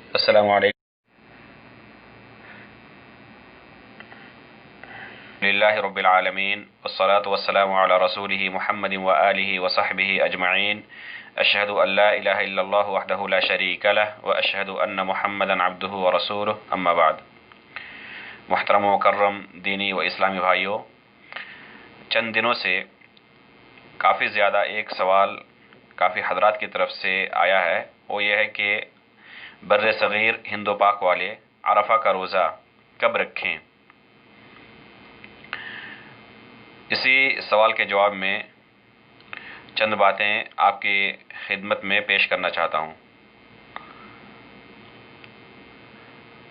السلام علیکم للہ رب العالمین والصلاة والسلام علی رسولہ محمد وآلہ وصحبہ اجمعین اشہد ان لا الہ الا اللہ وحدہ لا شریک لہ واشہد ان محمدا عبدہ ورسولہ اما بعد۔ محترم و مکرم دینی و اسلامی بھائیوں، چند دنوں سے کافی زیادہ ایک سوال کافی حضرات کی طرف سے آیا ہے، وہ یہ ہے کہ بر صغیر ہند و پاک والے عرفہ کا روزہ کب رکھیں؟ اسی سوال کے جواب میں چند باتیں آپ کی خدمت میں پیش کرنا چاہتا ہوں۔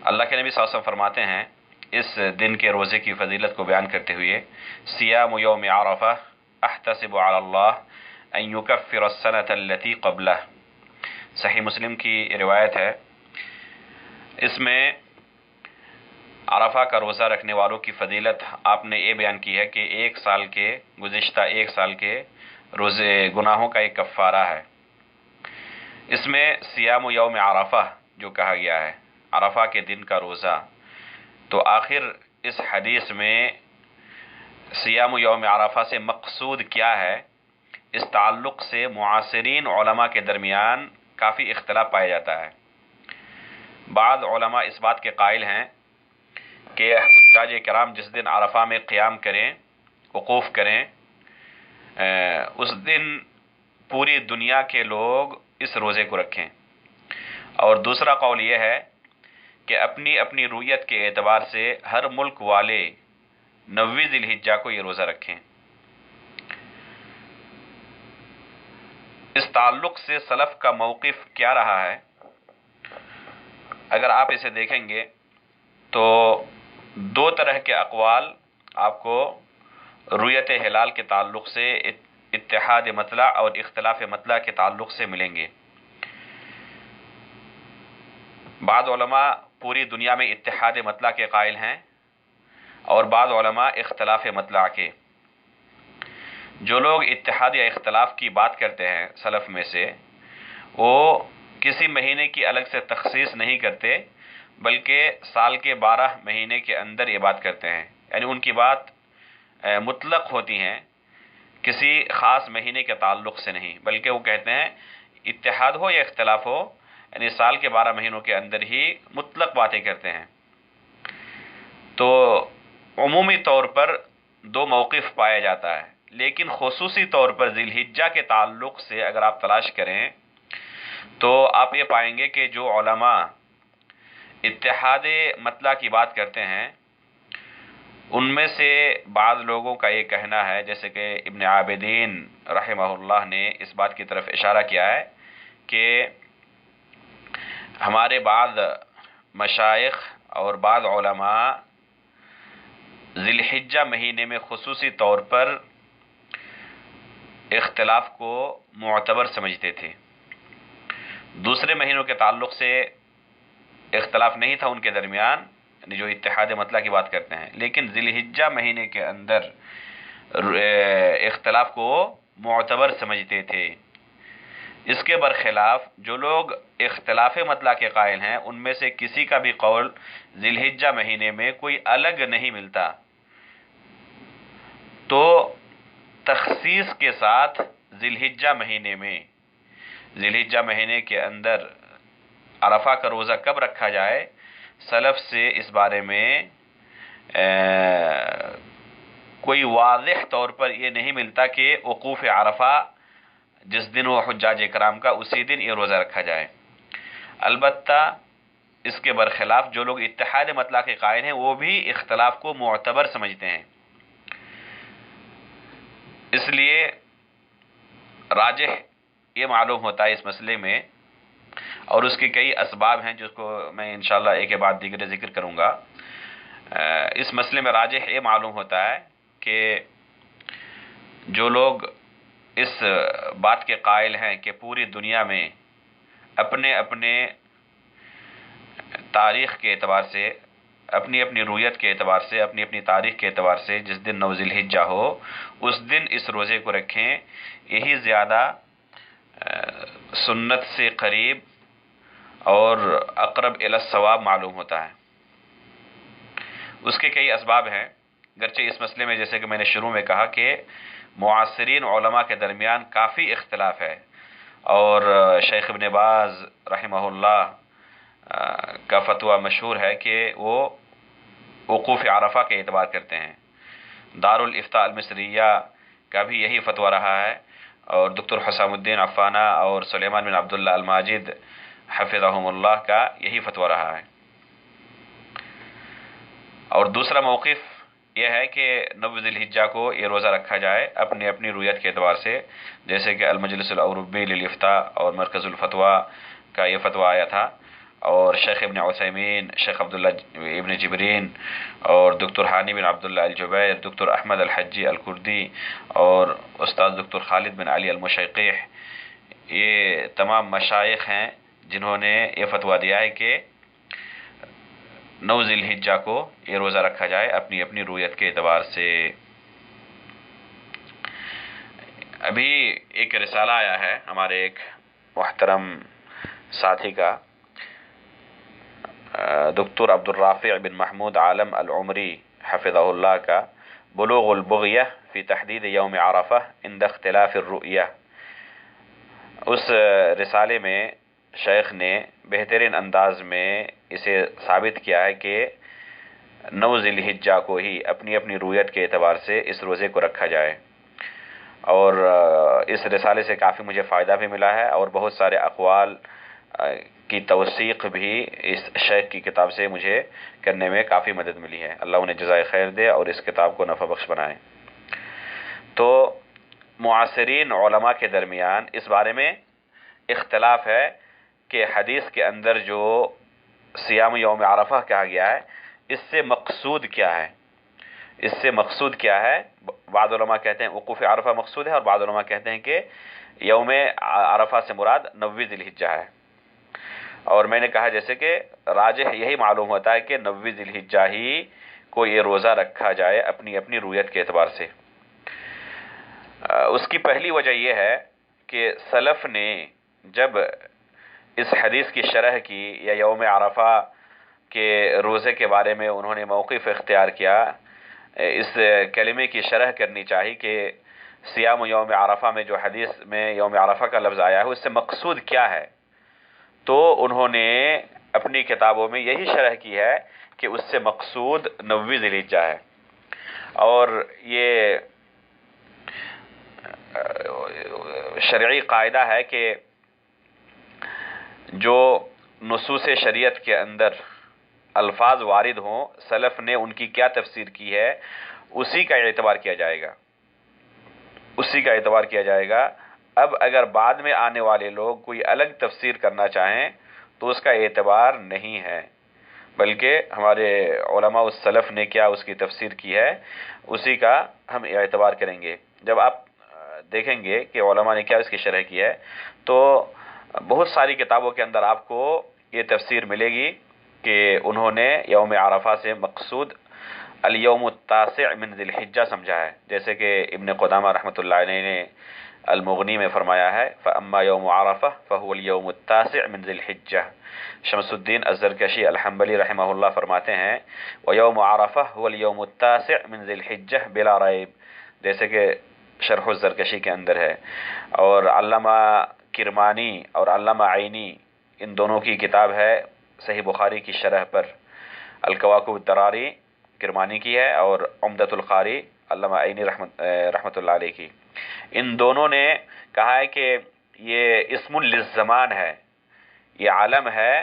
اللہ کے نبی صلی اللہ علیہ وسلم فرماتے ہیں اس دن کے روزے کی فضیلت کو بیان کرتے ہوئے، صیام یوم عرفہ احتسب علی اللہ ان یکفر السنۃ التی قبلہ، صحیح مسلم کی روایت ہے۔ اس میں عرفہ کا روزہ رکھنے والوں کی فضیلت آپ نے یہ بیان کی ہے کہ گزشتہ ایک سال کے روزے گناہوں کا ایک کفارہ ہے۔ اس میں صیام یوم عرفہ جو کہا گیا ہے، عرفہ کے دن کا روزہ، تو آخر اس حدیث میں صیام یوم عرفہ سے مقصود کیا ہے؟ اس تعلق سے معاصرین علماء کے درمیان کافی اختلاف پایا جاتا ہے۔ بعض علماء اس بات کے قائل ہیں کہ حجاج کرام جس دن عرفہ میں قیام کریں، وقوف کریں، اس دن پوری دنیا کے لوگ اس روزے کو رکھیں، اور دوسرا قول یہ ہے کہ اپنی اپنی رویت کے اعتبار سے ہر ملک والے 9 ذی الحجہ کو یہ روزہ رکھیں۔ اس تعلق سے سلف کا موقف کیا رہا ہے؟ اگر آپ اسے دیکھیں گے تو 2 طرح کے اقوال آپ کو رویت ہلال کے تعلق سے، اتحاد مطلع اور اختلاف مطلع کے تعلق سے ملیں گے۔ بعض علماء پوری دنیا میں اتحاد مطلع کے قائل ہیں اور بعض علماء اختلاف مطلع کے۔ جو لوگ اتحاد یا اختلاف کی بات کرتے ہیں سلف میں سے، وہ کسی مہینے کی الگ سے تخصیص نہیں کرتے، بلکہ سال کے 12 مہینے کے اندر یہ بات کرتے ہیں، یعنی ان کی بات مطلق ہوتی ہیں، کسی خاص مہینے کے تعلق سے نہیں، بلکہ وہ کہتے ہیں اتحاد ہو یا اختلاف ہو، یعنی سال کے 12 مہینوں کے اندر ہی مطلق باتیں کرتے ہیں۔ تو عمومی طور پر 2 موقف پایا جاتا ہے، لیکن خصوصی طور پر ذی الحجہ کے تعلق سے اگر آپ تلاش کریں تو آپ یہ پائیں گے کہ جو علماء اتحاد مطلع کی بات کرتے ہیں، ان میں سے بعض لوگوں کا یہ کہنا ہے، جیسے کہ ابن عابدین رحمہ اللہ نے اس بات کی طرف اشارہ کیا ہے کہ ہمارے بعض مشائخ اور بعض علماء ذی الحجہ مہینے میں خصوصی طور پر اختلاف کو معتبر سمجھتے تھے۔ دوسرے مہینوں کے تعلق سے اختلاف نہیں تھا ان کے درمیان، یعنی جو اتحاد مطلع کی بات کرتے ہیں، لیکن ذی الحجہ مہینے کے اندر اختلاف کو معتبر سمجھتے تھے۔ اس کے برخلاف جو لوگ اختلاف مطلع کے قائل ہیں، ان میں سے کسی کا بھی قول ذی الحجہ مہینے میں کوئی الگ نہیں ملتا، تو تخصیص کے ساتھ ذی الحجہ مہینے کے اندر عرفہ کا روزہ کب رکھا جائے، سلف سے اس بارے میں کوئی واضح طور پر یہ نہیں ملتا کہ وقوف عرفہ جس دن ہو حجاج کرام کا، اسی دن یہ روزہ رکھا جائے۔ البتہ اس کے برخلاف جو لوگ اتحاد مطلع کے قائل ہیں، وہ بھی اختلاف کو معتبر سمجھتے ہیں۔ اس لیے راجح یہ معلوم ہوتا ہے اس مسئلے میں، اور اس کے کئی اسباب ہیں جس کو میں انشاءاللہ ایک کے بعد دیگر ذکر کروں گا۔ اس مسئلے میں راجح یہ معلوم ہوتا ہے کہ جو لوگ اس بات کے قائل ہیں کہ پوری دنیا میں اپنے اپنے تاریخ کے اعتبار سے، اپنی اپنی رویت کے اعتبار سے، اپنی اپنی تاریخ کے اعتبار سے جس دن 9 ذی الحجہ ہو اس دن اس روزے کو رکھیں، یہی زیادہ سنت سے قریب اور اقرب الی الصواب معلوم ہوتا ہے۔ اس کے کئی اسباب ہیں، گرچہ اس مسئلے میں جیسے کہ میں نے شروع میں کہا کہ معاصرین علماء کے درمیان کافی اختلاف ہے، اور شیخ ابن باز رحمہ اللہ کا فتویٰ مشہور ہے کہ وہ وقوف عرفہ کے اعتبار کرتے ہیں۔ دار الافتاء المصریہ کا بھی یہی فتویٰ رہا ہے، اور دکتر حسام الدین عفانہ اور سلیمان بن عبداللہ الماجد حفظہم اللہ کا یہی فتویٰ رہا ہے۔ اور دوسرا موقف یہ ہے کہ 9 ذی الحجہ کو یہ روزہ رکھا جائے اپنی اپنی رویت کے اعتبار سے، جیسے کہ المجلس الاوروبی للافتاء اور مرکز الفتویٰ کا یہ فتویٰ آیا تھا، اور شیخ ابن عثیمین، شیخ عبداللہ ابن جبرین، اور دکتر ہانی بن عبداللہ الجبیر، دکتر احمد الحجی الکردی، اور استاد دکتر خالد بن علی المشیقیح، یہ تمام مشائخ ہیں جنہوں نے یہ فتویٰ دیا ہے کہ 9 ذی الحجہ کو یہ روزہ رکھا جائے اپنی اپنی رویت کے اعتبار سے۔ ابھی ایک رسالہ آیا ہے ہمارے ایک محترم ساتھی کا، دکتر عبد الرافع بن محمود عالم العمری حفظہ اللہ کا، بلوغ البغیہ فی تحدید یوم عرفہ عند اختلاف الرؤیہ۔ اس رسالے میں شیخ نے بہترین انداز میں اسے ثابت کیا ہے کہ 9 ذی الحجہ کو ہی اپنی اپنی رویت کے اعتبار سے اس روزے کو رکھا جائے، اور اس رسالے سے کافی مجھے فائدہ بھی ملا ہے، اور بہت سارے اقوال کی توثیق بھی اس شیخ کی کتاب سے مجھے کرنے میں کافی مدد ملی ہے۔ اللہ انہیں جزائے خیر دے اور اس کتاب کو نفع بخش بنائے۔ تو معاصرین علماء کے درمیان اس بارے میں اختلاف ہے کہ حدیث کے اندر جو صیام یوم عرفہ کہا گیا ہے، اس سے مقصود کیا ہے؟ اس سے مقصود کیا ہے؟ بعض علماء کہتے ہیں وقوف عرفہ مقصود ہے، اور بعض علماء کہتے ہیں کہ یوم عرفہ سے مراد 9 ذی الحجہ ہے۔ اور میں نے کہا جیسے کہ راجح یہی معلوم ہوتا ہے کہ 9 ذی الحجہ ہی کو یہ روزہ رکھا جائے اپنی اپنی رویت کے اعتبار سے۔ اس کی پہلی وجہ یہ ہے کہ سلف نے جب اس حدیث کی شرح کی یا یوم عرفہ کے روزے کے بارے میں انہوں نے موقف اختیار کیا، اس کلمے کی شرح کرنی چاہیے کہ صیام یوم عرفہ میں جو حدیث میں یوم عرفہ کا لفظ آیا ہے اس سے مقصود کیا ہے، تو انہوں نے اپنی کتابوں میں یہی شرح کی ہے کہ اس سے مقصود 9 ذی الحجہ ہے۔ اور یہ شرعی قاعدہ ہے کہ جو نصوص شریعت کے اندر الفاظ وارد ہوں، سلف نے ان کی کیا تفسیر کی ہے اسی کا اعتبار کیا جائے گا، اسی کا اعتبار کیا جائے گا۔ اب اگر بعد میں آنے والے لوگ کوئی الگ تفسیر کرنا چاہیں تو اس کا اعتبار نہیں ہے، بلکہ ہمارے علماء السلف نے کیا اس کی تفسیر کی ہے اسی کا ہم اعتبار کریں گے۔ جب آپ دیکھیں گے کہ علماء نے کیا اس کی شرح کی ہے تو بہت ساری کتابوں کے اندر آپ کو یہ تفسیر ملے گی کہ انہوں نے یوم عرفہ سے مقصود الیوم التاسع من ذی الحجہ سمجھا ہے، جیسے کہ ابن قدامہ رحمۃ اللہ علیہ نے المغنی میں فرمایا ہے فَأَمَّا يَوْمُ عَرَفَةٍ فَهُوَ الْيَوْمُ التَّاسِعُ مِنْ ذِي الْحِجَّةِ۔ شمس الدین الزرکشی الحنبلی رحمہ اللہ فرماتے ہیں وَيَوْمُ عَرَفَةٍ هُوَ الْيَوْمُ التَّاسِعُ مِنْ ذِي الْحِجَّةِ بِلَا رَيْبٍ، جیسے کہ شرح الزرکشی کے اندر ہے۔ اور علامہ کرمانی اور علامہ عینی ان دونوں کی کتاب ہے صحیح بخاری کی شرح پر، الکواکب الدراری کرمانی کی ہے اور عمدۃ القاری علامہ عینی رحمۃ اللہ علیہ کی۔ ان دونوں نے کہا ہے کہ یہ اسم للزمان ہے، یہ علم ہے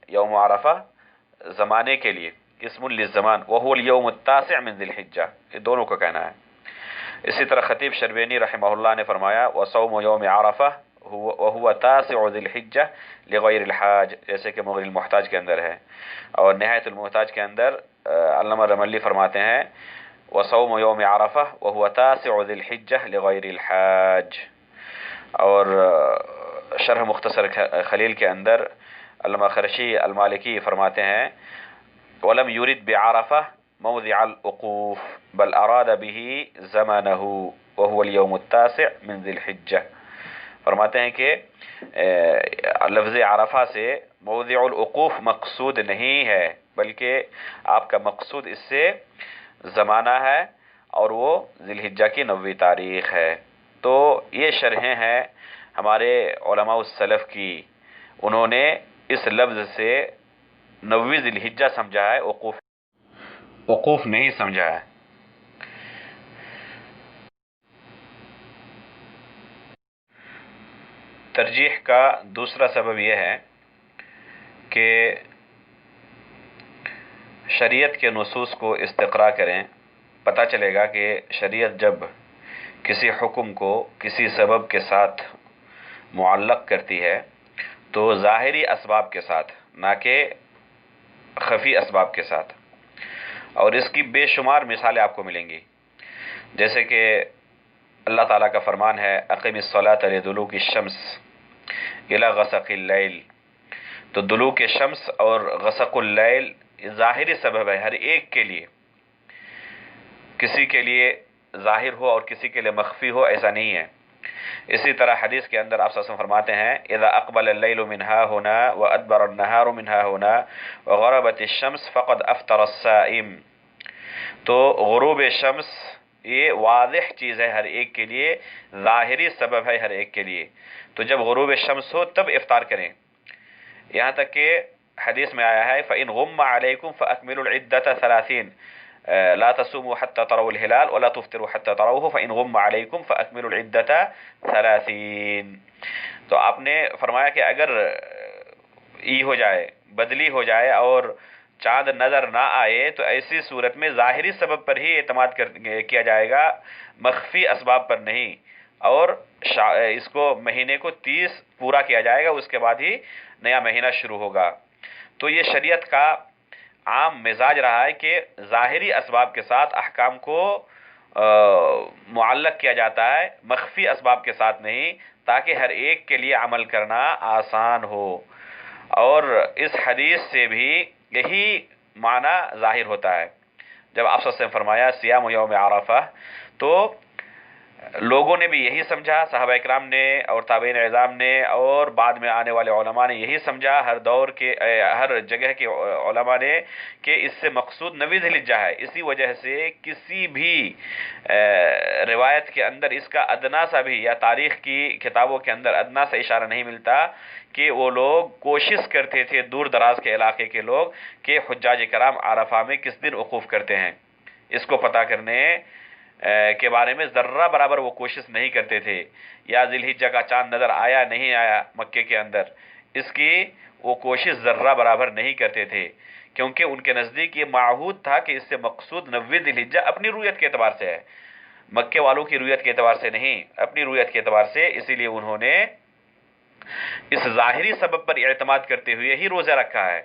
یوم عرفہ زمانے کے لیے، اسم للزمان، وهو اليوم التاسع من ذی الحجہ، یہ دونوں کا کہنا ہے۔ اسی طرح خطیب شربینی رحمہ اللہ نے فرمایا وصوم یوم عرفہ وهو تاسع ذی الحجہ لغیر الحاج، جیسے کہ مغنی المحتاج کے اندر ہے۔ اور نہایت المحتاج کے اندر علامہ رملی فرماتے ہیں وصوم یوم عرفہ وهو تاسع ذی الحجہ لغیر الحاج۔ اور شرح مختصر خلیل کے اندر علامہ خرشی المالکی فرماتے ہیں وَلَمْ يُرِدْ بِعَرَفَةٍ مَوْضِعَ الْوُقُوفِ بَلْ أَرَادَ بِهِ زَمَنَهُ وَهُوَ الْيَوْمُ التَّاسِعُ مِنْ ذِي الْحِجَّةِ۔ فرماتے ہیں کہ لفظ عرفہ سے موضع الوقوف مقصود نہیں ہے، بلکہ آپ کا مقصود اس سے زمانہ ہے، اور وہ ذی الحجہ کی 90 تاریخ ہے۔ تو یہ شرحیں ہیں ہمارے علماء السلف کی، انہوں نے اس لفظ سے 90 ذی الحجہ سمجھا ہے، وقوف نہیں سمجھا ہے۔ ترجیح کا دوسرا سبب یہ ہے کہ شریعت کے نصوص کو استقراء کریں، پتہ چلے گا کہ شریعت جب کسی حکم کو کسی سبب کے ساتھ معلق کرتی ہے تو ظاہری اسباب کے ساتھ، نہ کہ خفی اسباب کے ساتھ، اور اس کی بے شمار مثالیں آپ کو ملیں گی، جیسے کہ اللہ تعالیٰ کا فرمان ہے اقم الصلاۃ لدلوک الشمس الی غسق اللیل، تو دلوک شمس اور غسق اللیل ظاہری سبب ہے ہر ایک کے لیے، کسی کے لیے ظاہر ہو اور کسی کے لیے مخفی ہو ایسا نہیں ہے۔ اسی طرح حدیث کے اندر آپ صلی اللہ علیہ وسلم فرماتے ہیں اذا اقبل اللیل من ها هنا وادبر النهار من ها هنا وغربت الشمس فقد افطر الصائم، تو غروب شمس یہ واضح چیز ہے ہر ایک کے لیے، ظاہری سبب ہے ہر ایک کے لیے، تو جب غروب شمس ہو تب افطار کریں، یہاں تک کہ حدیث میں آیا ہے فَإِنْ غُمَّ عَلَيْكُمْ فَأَكْمِلُوا الْعِدَّةَ 30 لا تصوموا حتى تروا الهلال ولا تفطروا حتى تروه فإن غم عليكم فأكملوا العدة 30، تو آپ نے فرمایا کہ اگر ای ہو جائے، بدلی ہو جائے اور چاند نظر نہ آئے تو ایسی صورت میں ظاہری سبب پر ہی اعتماد کیا جائے گا، مخفی اسباب پر نہیں، اور اس کو مہینے کو 30 پورا کیا جائے گا، اس کے بعد ہی نیا مہینہ شروع ہوگا۔ تو یہ شریعت کا عام مزاج رہا ہے کہ ظاہری اسباب کے ساتھ احکام کو معلق کیا جاتا ہے، مخفی اسباب کے ساتھ نہیں، تاکہ ہر ایک کے لیے عمل کرنا آسان ہو، اور اس حدیث سے بھی یہی معنی ظاہر ہوتا ہے۔ جب آپ صلی اللہ علیہ وسلم فرمایا صیام یوم عرفہ، تو لوگوں نے بھی یہی سمجھا، صحابہ اکرام نے اور تابعین اعظام نے اور بعد میں آنے والے علماء نے یہی سمجھا، ہر دور کے ہر جگہ کے علماء نے، کہ اس سے مقصود 90 ذی الحجہ ہے۔ اسی وجہ سے کسی بھی روایت کے اندر اس کا ادنا سا بھی، یا تاریخ کی کتابوں کے اندر ادنا سا اشارہ نہیں ملتا کہ وہ لوگ کوشش کرتے تھے، دور دراز کے علاقے کے لوگ، کہ حجاج کرام عرفہ میں کس دن وقوف کرتے ہیں، اس کو پتہ کرنے کے بارے میں ذرہ برابر وہ کوشش نہیں کرتے تھے، یا ذی الحجہ کا چاند نظر آیا نہیں آیا مکے کے اندر، اس کی وہ کوشش ذرہ برابر نہیں کرتے تھے، کیونکہ ان کے نزدیک یہ معہود تھا کہ اس سے مقصود 90 ذی الحجہ اپنی رویت کے اعتبار سے ہے، مکے والوں کی رویت کے اعتبار سے نہیں، اپنی رویت کے اعتبار سے، اسی لیے انہوں نے اس ظاہری سبب پر اعتماد کرتے ہوئے ہی روزہ رکھا ہے۔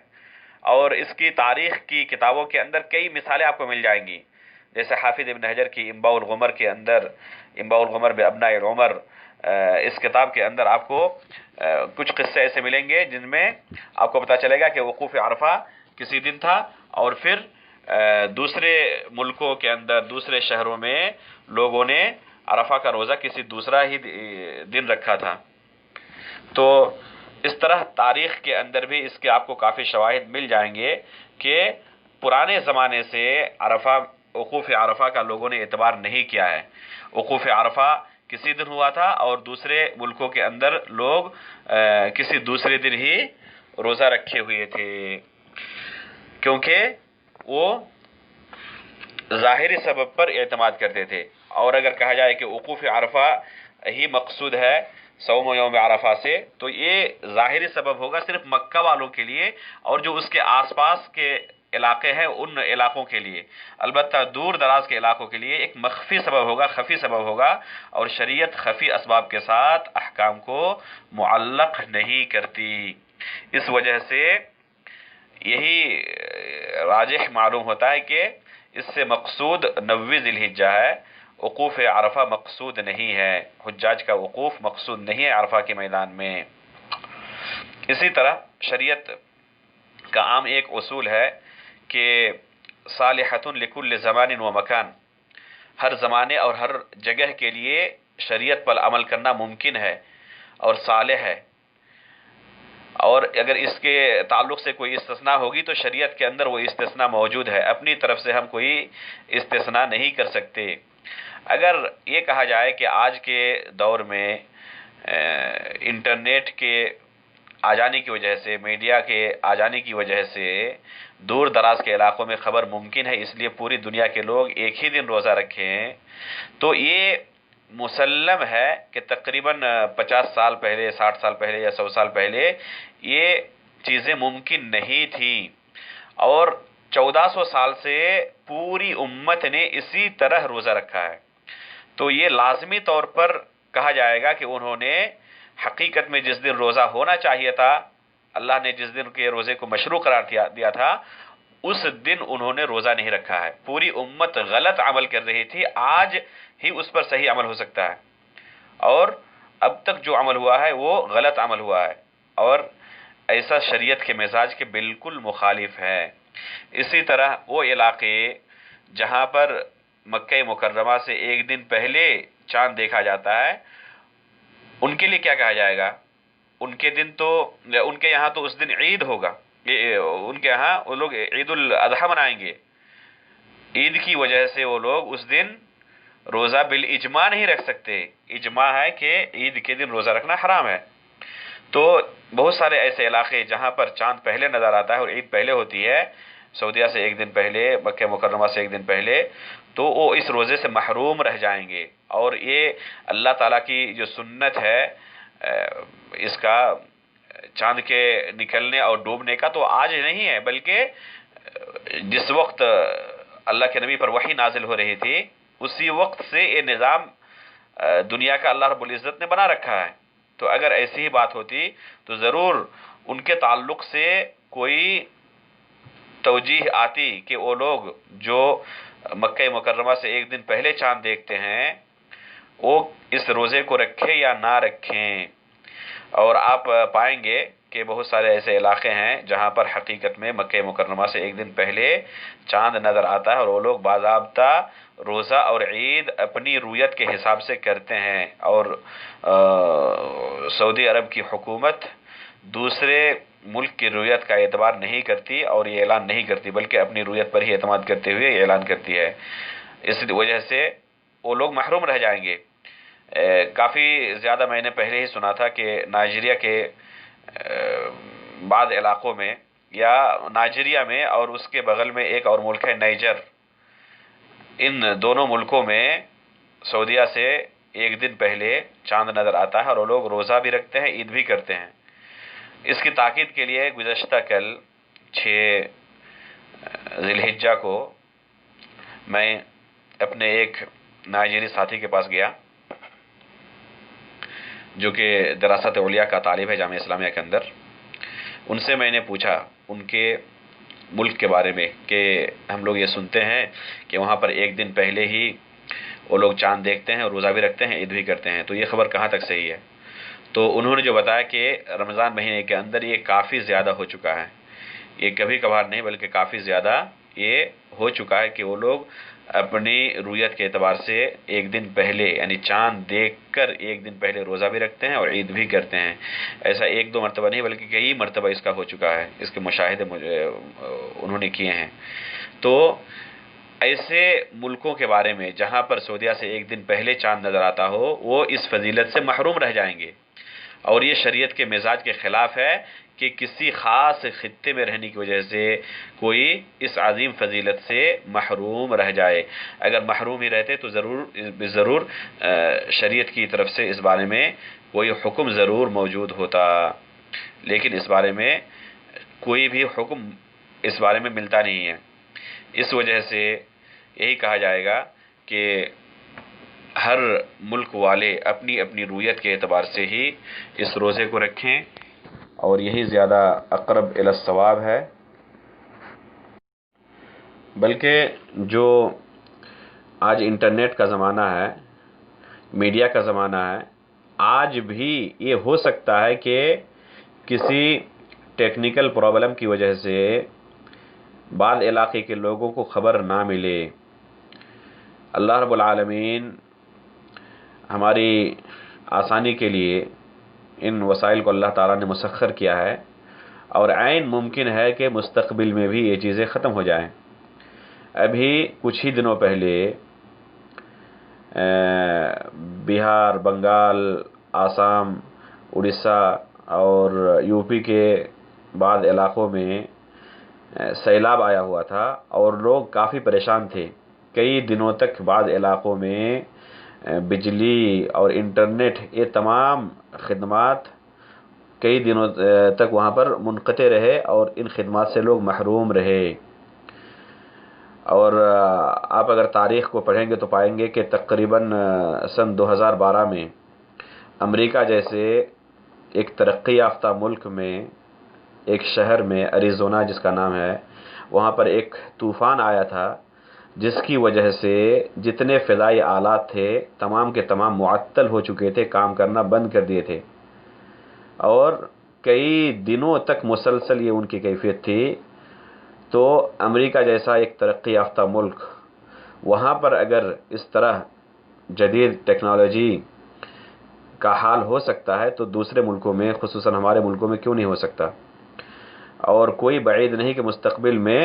اور اس کی تاریخ کی کتابوں کے اندر کئی مثالیں آپ کو مل جائیں گی، جیسے حافظ ابن حجر کی انباء الغمر کے اندر، انباء الغمر بابناء العمر، اس کتاب کے اندر آپ کو کچھ قصے ایسے ملیں گے جن میں آپ کو پتہ چلے گا کہ وقوف عرفہ کسی دن تھا، اور پھر دوسرے ملکوں کے اندر، دوسرے شہروں میں لوگوں نے عرفہ کا روزہ کسی دوسرا ہی دن رکھا تھا۔ تو اس طرح تاریخ کے اندر بھی اس کے آپ کو کافی شواہد مل جائیں گے کہ پرانے زمانے سے وقوف عرفہ کا لوگوں نے اعتبار نہیں کیا ہے، وقوف عرفہ کسی دن ہوا تھا، اور دوسرے ملکوں کے اندر لوگ کسی دوسرے دن ہی روزہ رکھے ہوئے تھے، کیونکہ وہ ظاہری سبب پر اعتماد کرتے تھے۔ اور اگر کہا جائے کہ وقوف عرفہ ہی مقصود ہے صوم یوم عرفہ سے، تو یہ ظاہری سبب ہوگا صرف مکہ والوں کے لیے، اور جو اس کے آس پاس کے علاقے ہیں ان علاقوں کے لیے، البتہ دور دراز کے علاقوں کے لیے ایک مخفی سبب ہوگا، خفی سبب ہوگا، اور شریعت خفی اسباب کے ساتھ احکام کو معلق نہیں کرتی۔ اس وجہ سے یہی راجح معلوم ہوتا ہے کہ اس سے مقصود 90 ذی الحجہ ہے، وقوف عرفہ مقصود نہیں ہے، حجاج کا وقوف مقصود نہیں ہے عرفہ کے میدان میں۔ اسی طرح شریعت کا عام ایک اصول ہے کہ صالحۃ لکل زمان و مکان، ہر زمانے اور ہر جگہ کے لیے شریعت پر عمل کرنا ممکن ہے، اور صالح ہے، اور اگر اس کے تعلق سے کوئی استثناء ہوگی تو شریعت کے اندر وہ استثناء موجود ہے، اپنی طرف سے ہم کوئی استثناء نہیں کر سکتے۔ اگر یہ کہا جائے کہ آج کے دور میں انٹرنیٹ کے آ جانے کی وجہ سے، میڈیا کے آ جانے کی وجہ سے دور دراز کے علاقوں میں خبر ممکن ہے، اس لیے پوری دنیا کے لوگ ایک ہی دن روزہ رکھیں، تو یہ مسلم ہے کہ تقریباً 50 سال پہلے، 60 سال پہلے یا 100 سال پہلے یہ چیزیں ممکن نہیں تھیں، اور 1400 سال سے پوری امت نے اسی طرح روزہ رکھا ہے۔ تو یہ لازمی طور پر کہا جائے گا کہ انہوں نے حقیقت میں جس دن روزہ ہونا چاہیے تھا، اللہ نے جس دن کے روزے کو مشروع قرار دیا تھا، اس دن انہوں نے روزہ نہیں رکھا ہے۔ پوری امت غلط عمل کر رہی تھی، آج ہی اس پر صحیح عمل ہو سکتا ہے، اور اب تک جو عمل ہوا ہے وہ غلط عمل ہوا ہے، اور ایسا شریعت کے مزاج کے بالکل مخالف ہے۔ اسی طرح وہ علاقے جہاں پر مکہ مکرمہ سے ایک دن پہلے چاند دیکھا جاتا ہے، ان کے لیے کیا کہا جائے گا؟ ان کے دن تو، ان کے یہاں تو اس دن عید ہوگا، ان کے یہاں وہ لوگ عید الاضحیٰ منائیں گے، عید کی وجہ سے وہ لوگ اس دن روزہ بالاجماع نہیں رکھ سکتے، اجماع ہے کہ عید کے دن روزہ رکھنا حرام ہے۔ تو بہت سارے ایسے علاقے جہاں پر چاند پہلے نظر آتا ہے اور عید پہلے ہوتی ہے، سعودیہ سے ایک دن پہلے، مکہ مکرمہ سے ایک دن پہلے، تو وہ اس روزے سے محروم رہ جائیں گے، اور یہ اللہ تعالیٰ کی جو سنت ہے اس کا چاند کے نکلنے اور ڈوبنے کا، تو آج نہیں ہے، بلکہ جس وقت اللہ کے نبی پر وحی نازل ہو رہی تھی اسی وقت سے یہ نظام دنیا کا اللہ رب العزت نے بنا رکھا ہے۔ تو اگر ایسی ہی بات ہوتی تو ضرور ان کے تعلق سے کوئی توجیہ آتی کہ وہ لوگ جو مکہ مکرمہ سے ایک دن پہلے چاند دیکھتے ہیں وہ اس روزے کو رکھیں یا نہ رکھیں۔ اور آپ پائیں گے کہ بہت سارے ایسے علاقے ہیں جہاں پر حقیقت میں مکہ مکرمہ سے ایک دن پہلے چاند نظر آتا ہے، اور وہ لوگ باضابطہ روزہ اور عید اپنی رویت کے حساب سے کرتے ہیں، اور سعودی عرب کی حکومت دوسرے ملک کی رویت کا اعتبار نہیں کرتی اور یہ اعلان نہیں کرتی، بلکہ اپنی رویت پر ہی اعتماد کرتے ہوئے یہ اعلان کرتی ہے۔ اس وجہ سے وہ لوگ محروم رہ جائیں گے۔ کافی زیادہ میں نے پہلے ہی سنا تھا کہ نائجیریا کے بعض علاقوں میں، یا نائجیریا میں اور اس کے بغل میں ایک اور ملک ہے نائجر، ان دونوں ملکوں میں سعودیہ سے ایک دن پہلے چاند نظر آتا ہے اور وہ لوگ روزہ بھی رکھتے ہیں، عید بھی کرتے ہیں۔ اس کی تاکید کے لیے گزشتہ کل 6 ذی الحجہ کو میں اپنے ایک نائجیری ساتھی کے پاس گیا جو کہ دراست علیا کا طالب ہے جامعہ اسلامیہ کے اندر۔ ان سے میں نے پوچھا ان کے ملک کے بارے میں کہ ہم لوگ یہ سنتے ہیں کہ وہاں پر ایک دن پہلے ہی وہ لوگ چاند دیکھتے ہیں اور روزہ بھی رکھتے ہیں، عید بھی کرتے ہیں، تو یہ خبر کہاں تک صحیح ہے؟ تو انہوں نے جو بتایا کہ رمضان مہینے کے اندر یہ کافی زیادہ ہو چکا ہے، یہ کبھی کبھار نہیں بلکہ کافی زیادہ یہ ہو چکا ہے کہ وہ لوگ اپنی رویت کے اعتبار سے ایک دن پہلے، یعنی چاند دیکھ کر ایک دن پہلے روزہ بھی رکھتے ہیں اور عید بھی کرتے ہیں۔ ایسا 1-2 مرتبہ نہیں بلکہ کئی مرتبہ اس کا ہو چکا ہے، اس کے مشاہدے انہوں نے کیے ہیں۔ تو ایسے ملکوں کے بارے میں جہاں پر سعودیہ سے ایک دن پہلے چاند نظر آتا ہو، وہ اس فضیلت سے محروم رہ جائیں گے، اور یہ شریعت کے مزاج کے خلاف ہے کہ کسی خاص خطے میں رہنے کی وجہ سے کوئی اس عظیم فضیلت سے محروم رہ جائے۔ اگر محروم ہی رہتے تو ضرور شریعت کی طرف سے اس بارے میں کوئی حکم ضرور موجود ہوتا، لیکن اس بارے میں کوئی بھی حکم اس بارے میں ملتا نہیں ہے۔ اس وجہ سے یہی کہا جائے گا کہ ہر ملک والے اپنی اپنی رویت کے اعتبار سے ہی اس روزے کو رکھیں، اور یہی زیادہ اقرب الی الصواب ہے۔ بلکہ جو آج انٹرنیٹ کا زمانہ ہے، میڈیا کا زمانہ ہے، آج بھی یہ ہو سکتا ہے کہ کسی ٹیکنیکل پرابلم کی وجہ سے بعض علاقے کے لوگوں کو خبر نہ ملے۔ اللہ رب العالمین ہماری آسانی کے لیے ان وسائل کو اللہ تعالیٰ نے مسخر کیا ہے، اور عین ممکن ہے کہ مستقبل میں بھی یہ چیزیں ختم ہو جائیں۔ ابھی کچھ ہی دنوں پہلے بہار، بنگال، آسام، اڑیسہ اور یو پی کے بعض علاقوں میں سیلاب آیا ہوا تھا، اور لوگ کافی پریشان تھے۔ کئی دنوں تک بعض علاقوں میں بجلی اور انٹرنیٹ، یہ تمام خدمات کئی دنوں تک وہاں پر منقطع رہے، اور ان خدمات سے لوگ محروم رہے۔ اور آپ اگر تاریخ کو پڑھیں گے تو پائیں گے کہ تقریباً سن 2012 میں امریکہ جیسے ایک ترقی یافتہ ملک میں، ایک شہر میں، ایریزونا جس کا نام ہے، وہاں پر ایک طوفان آیا تھا، جس کی وجہ سے جتنے فضائی آلات تھے تمام کے تمام معطل ہو چکے تھے، کام کرنا بند کر دیے تھے، اور کئی دنوں تک مسلسل یہ ان کی کیفیت تھی۔ تو امریکہ جیسا ایک ترقی یافتہ ملک، وہاں پر اگر اس طرح جدید ٹیکنالوجی کا حال ہو سکتا ہے تو دوسرے ملکوں میں، خصوصاً ہمارے ملکوں میں کیوں نہیں ہو سکتا؟ اور کوئی بعید نہیں کہ مستقبل میں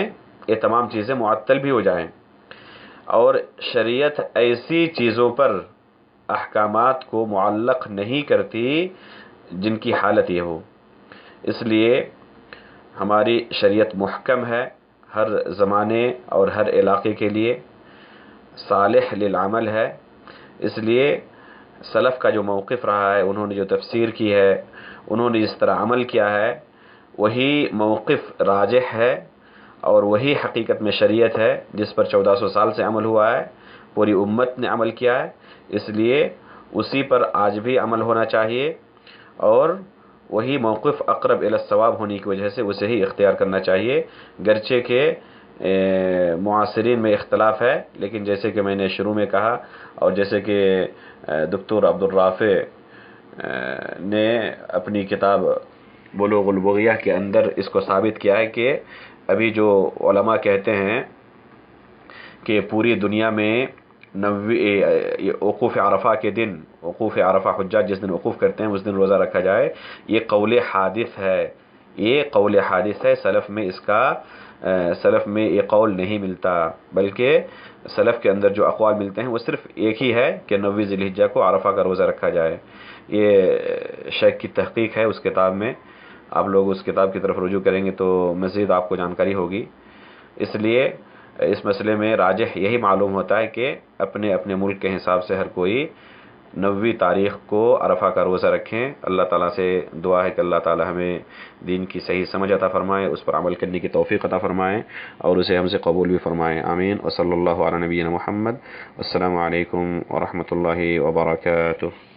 یہ تمام چیزیں معطل بھی ہو جائیں۔ اور شریعت ایسی چیزوں پر احکامات کو معلق نہیں کرتی جن کی حالت یہ ہو، اس لیے ہماری شریعت محکم ہے، ہر زمانے اور ہر علاقے کے لیے صالح للعمل ہے۔ اس لیے سلف کا جو موقف رہا ہے، انہوں نے جو تفسیر کی ہے، انہوں نے جس طرح عمل کیا ہے، وہی موقف راجح ہے، اور وہی حقیقت میں شریعت ہے جس پر 1400 سال سے عمل ہوا ہے، پوری امت نے عمل کیا ہے۔ اس لیے اسی پر آج بھی عمل ہونا چاہیے، اور وہی موقف اقرب الی الصواب ہونے کی وجہ سے اسے ہی اختیار کرنا چاہیے، گرچہ کہ معاصرین میں اختلاف ہے، لیکن جیسے کہ میں نے شروع میں کہا، اور جیسے کہ دکتور عبدالرافع نے اپنی کتاب بلوغ البغیہ کے اندر اس کو ثابت کیا ہے کہ ابھی جو علماء کہتے ہیں کہ پوری دنیا میں وقوف عرفہ کے دن، وقوف عرفہ حجاج جس دن وقوف کرتے ہیں اس دن روزہ رکھا جائے، یہ قول حادث ہے، یہ قول حادث ہے۔ سلف میں یہ قول نہیں ملتا، بلکہ سلف کے اندر جو اقوال ملتے ہیں وہ صرف ایک ہی ہے کہ 9 ذی الحجہ کو عرفہ کا روزہ رکھا جائے۔ یہ شیخ کی تحقیق ہے اس کتاب میں، آپ لوگ اس کتاب کی طرف رجوع کریں گے تو مزید آپ کو جانکاری ہوگی۔ اس لیے اس مسئلے میں راجح یہی معلوم ہوتا ہے کہ اپنے اپنے ملک کے حساب سے ہر کوئی 9 تاریخ کو عرفہ کا روزہ رکھیں۔ اللہ تعالیٰ سے دعا ہے کہ اللہ تعالیٰ ہمیں دین کی صحیح سمجھ عطا فرمائے، اس پر عمل کرنے کی توفیق عطا فرمائے، اور اسے ہم سے قبول بھی فرمائے، آمین۔ وصلی اللہ علی نبینا محمد۔ السلام علیکم ورحمۃ اللہ وبرکاتہ۔